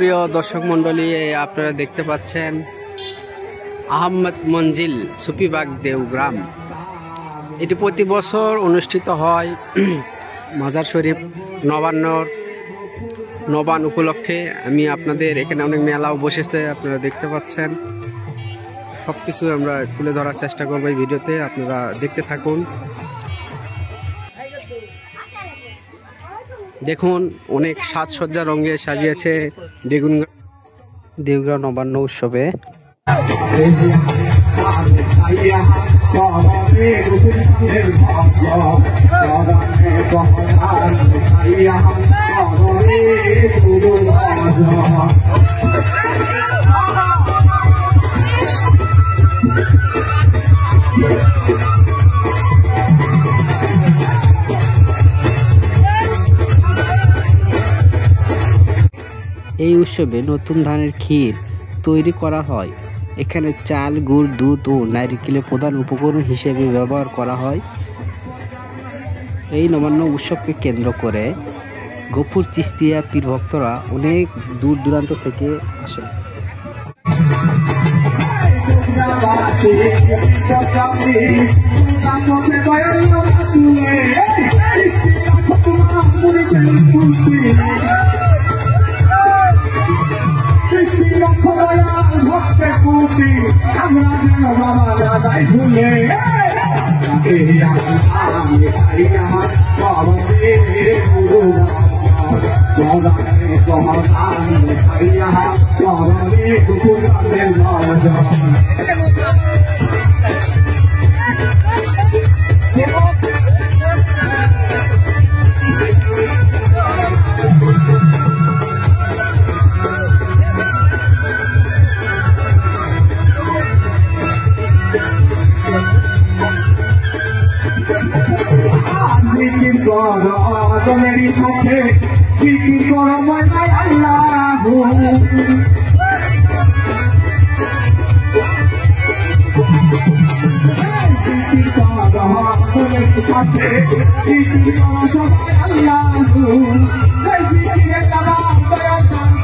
সুপ্রিয় দর্শক মণ্ডলী, আপনারা দেখতে পাচ্ছেন আহমদ মঞ্জিল সুফিবাগ দেওগ্রাম। এটি প্রতি বছর অনুষ্ঠিত হয় মাজার শরীফ নবান্ন উপলক্ষে। আমি আপনাদের এখানে অনেক মেলাও বসেছে, আপনারা দেখতে পাচ্ছেন। সব কিছু আমরা তুলে ধরার চেষ্টা করবো এই ভিডিওতে, আপনারা দেখতে থাকুন। দেখুন, অনেক সাজসজ্জা রঙে সাজিয়েছে দেওগ্রাম নবান্ন উৎসবে। এই উৎসবে নতুন ধানের ক্ষীর তৈরি করা হয়। এখানে চাল, গুড়, দুধ ও নারিকেলের প্রধান উপকরণ হিসেবে ব্যবহার করা হয়। এই নবান্ন উৎসবকে কেন্দ্র করে গফুর চিস্তিয়া পীর ভক্তরা অনেক দূর দূরান্ত থেকে আসে। মেরি সাথে কি করো ময়দায় আল্লাহ সাথে কি করো সবাই আল্লাহ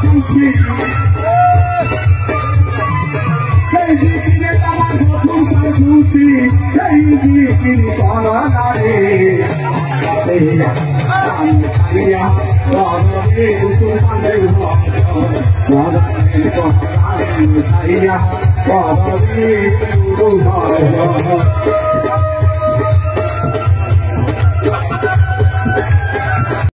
খুশি খুশি সেই দিন করা রে